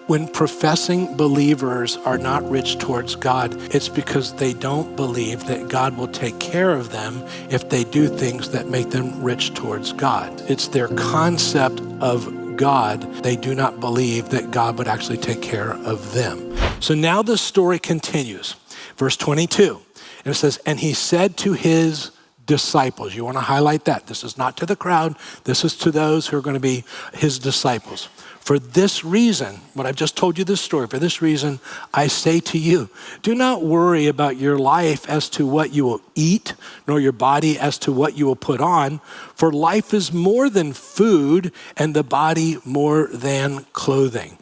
When professing believers are not rich towards God, it's because they don't believe that God will take care of them if they do things that make them rich towards God. It's their concept of God. They do not believe that God would actually take care of them. So now the story continues. Verse 22, and it says, and he said to his disciples. You want to highlight that. This is not to the crowd. This is to those who are going to be his disciples. For this reason, what I've just told you this story, for this reason, I say to you, do not worry about your life as to what you will eat, nor your body as to what you will put on. For life is more than food, and the body more than clothing.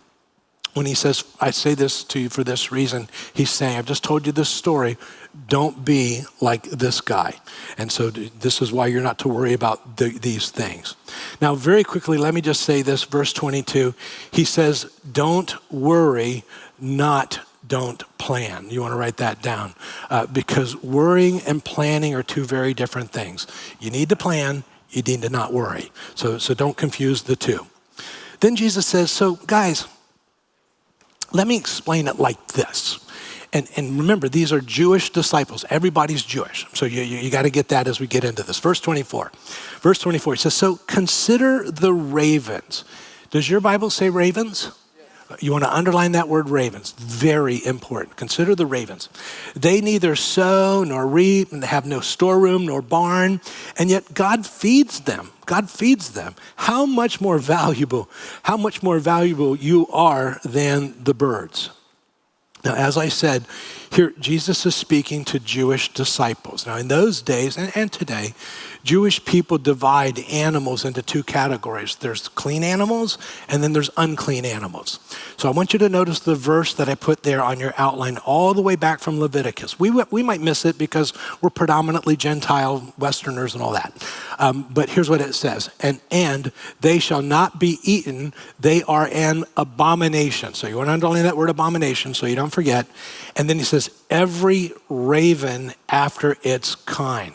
When he says, I say this to you for this reason, he's saying, I've just told you this story. Don't be like this guy. And so this is why you're not to worry about these things. Now, very quickly, let me just say this, verse 22. He says, don't worry, don't plan. You want to write that down because worrying and planning are two very different things. You need to plan, you need to not worry. So don't confuse the two. Then Jesus says, so guys, let me explain it like this. And remember, these are Jewish disciples. Everybody's Jewish. So you got to get that as we get into this. Verse 24. Verse 24, it says, so consider the ravens. Does your Bible say ravens? Yes. You want to underline that word ravens. Very important. Consider the ravens. They neither sow nor reap, and they have no storeroom nor barn, and yet God feeds them. God feeds them. How much more valuable you are than the birds. Now, as I said, here Jesus is speaking to Jewish disciples. Now, in those days and today, Jewish people divide animals into two categories. There's clean animals, and then there's unclean animals. So I want you to notice the verse that I put there on your outline all the way back from Leviticus. We might miss it because we're predominantly Gentile Westerners and all that. But here's what it says. And they shall not be eaten. They are an abomination. So you want to underline that word abomination so you don't forget. And then he says, every raven after its kind.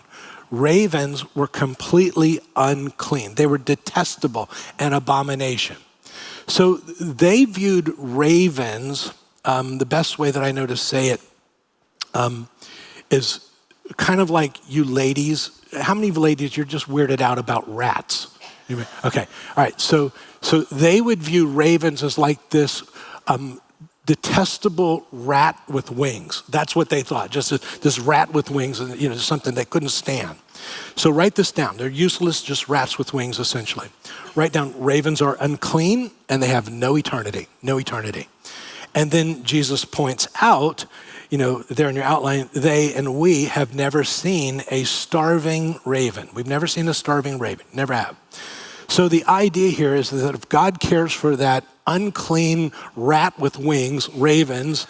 Ravens were completely unclean. They were detestable, an abomination. So they viewed ravens, the best way that I know to say it is kind of like you ladies. How many of you ladies, you're just weirded out about rats? Okay, all right. So they would view ravens as like this detestable rat with wings. That's what they thought, just this rat with wings, and something they couldn't stand. So write this down. They're useless, just rats with wings, essentially. Write down, ravens are unclean, and they have no eternity. And then Jesus points out, there in your outline, they and we have never seen a starving raven. We've never seen a starving raven, never have. So the idea here is that if God cares for that unclean rat with wings, ravens,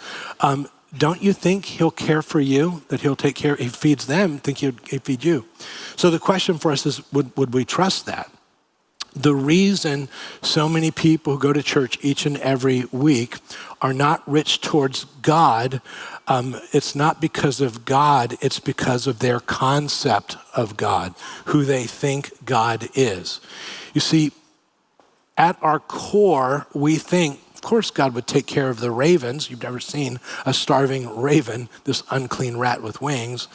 don't you think he'll care for you, that he'll take care, he feeds them, think he'd feed you? So the question for us is, would we trust that? The reason so many people who go to church each and every week are not rich towards God, it's not because of God, it's because of their concept of God, who they think God is. You see, at our core, we think, of course, God would take care of the ravens. You've never seen a starving raven, this unclean rat with wings.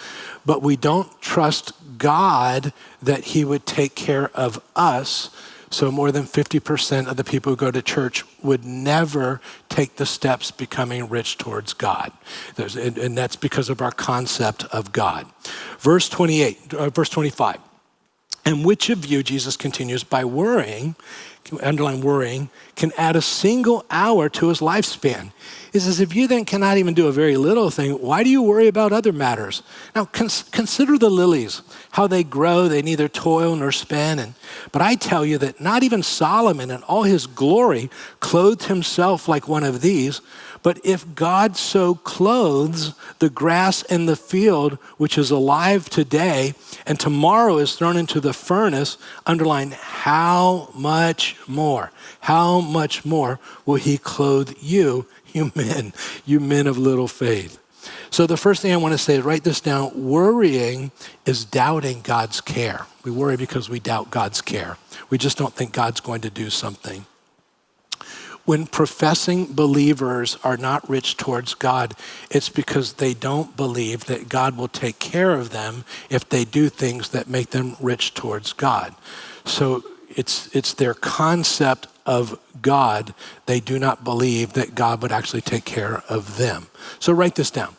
But we don't trust God that he would take care of us. So more than 50% of the people who go to church would never take the steps becoming rich towards God. And that's because of our concept of God. Verse 25. And which of you, Jesus continues, by worrying, underline worrying, can add a single hour to his lifespan? He says, if you then cannot even do a very little thing, why do you worry about other matters? Now, consider the lilies, how they grow, they neither toil nor spin. But I tell you that not even Solomon in all his glory clothed himself like one of these. But if God so clothes the grass in the field, which is alive today, and tomorrow is thrown into the furnace, underline, how much more will he clothe you, you men of little faith? So the first thing I want to say is write this down. Worrying is doubting God's care. We worry because we doubt God's care. We just don't think God's going to do something. When professing believers are not rich towards God, it's because they don't believe that God will take care of them if they do things that make them rich towards God. So it's their concept of God. They do not believe that God would actually take care of them. So write this down.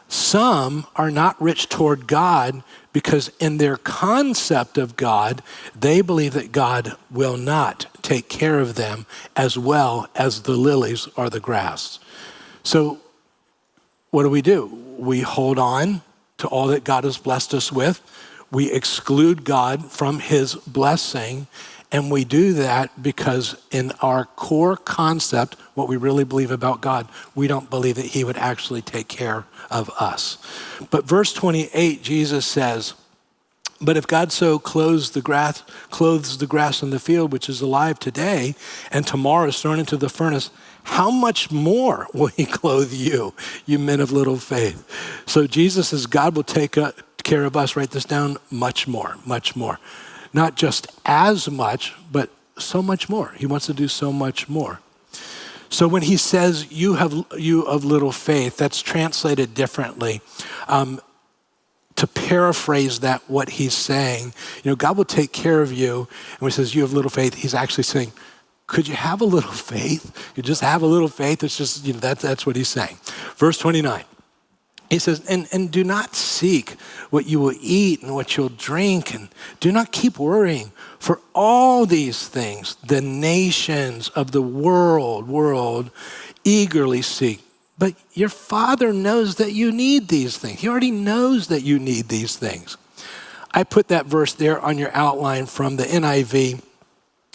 Some are not rich toward God because in their concept of God, they believe that God will not take care of them as well as the lilies or the grass. So what do? We hold on to all that God has blessed us with. We exclude God from his blessing, and we do that because in our core concept, what we really believe about God, we don't believe that he would actually take care of us. But verse 28, Jesus says, but if God so clothes the grass in the field, which is alive today, and tomorrow is thrown into the furnace, how much more will he clothe you, you men of little faith? So Jesus says God will take care of us. Write this down, much more, much more. Not just as much, but so much more. He wants to do so much more. So when he says, you of little faith, that's translated differently. To paraphrase that, what he's saying, God will take care of you. And when he says, you have little faith, he's actually saying, could you have a little faith? You just have a little faith. It's just, that's what he's saying. Verse 29, he says, and do not seek what you will eat and what you'll drink, and do not keep worrying, for all these things the nations of the world eagerly seek. But your Father knows that you need these things. He already knows that you need these things. I put that verse there on your outline from the NIV.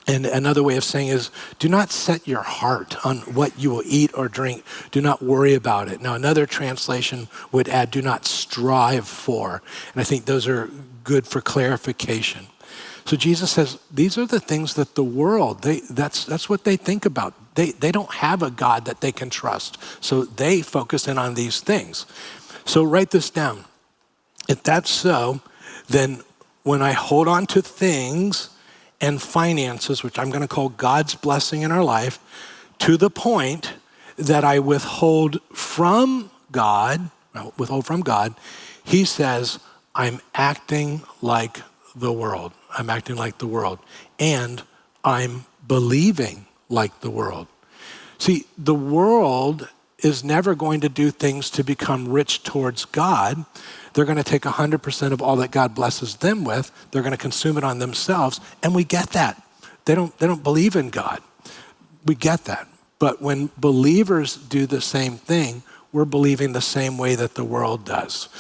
And another way of saying is, do not set your heart on what you will eat or drink. Do not worry about it. Now, another translation would add, do not strive for. And I think those are good for clarification. So Jesus says, these are the things that the world, that's what they think about. They don't have a God that they can trust. So they focus in on these things. So write this down. If that's so, then when I hold on to things and finances, which I'm going to call God's blessing in our life, to the point that I withhold from God, he says, I'm acting like the world. I'm acting like the world. And I'm believing like the world. See, the world is never going to do things to become rich towards God. They're going to take 100% of all that God blesses them with. They're going to consume it on themselves. And we get that. They don't believe in God. We get that. But when believers do the same thing, we're believing the same way that the world does.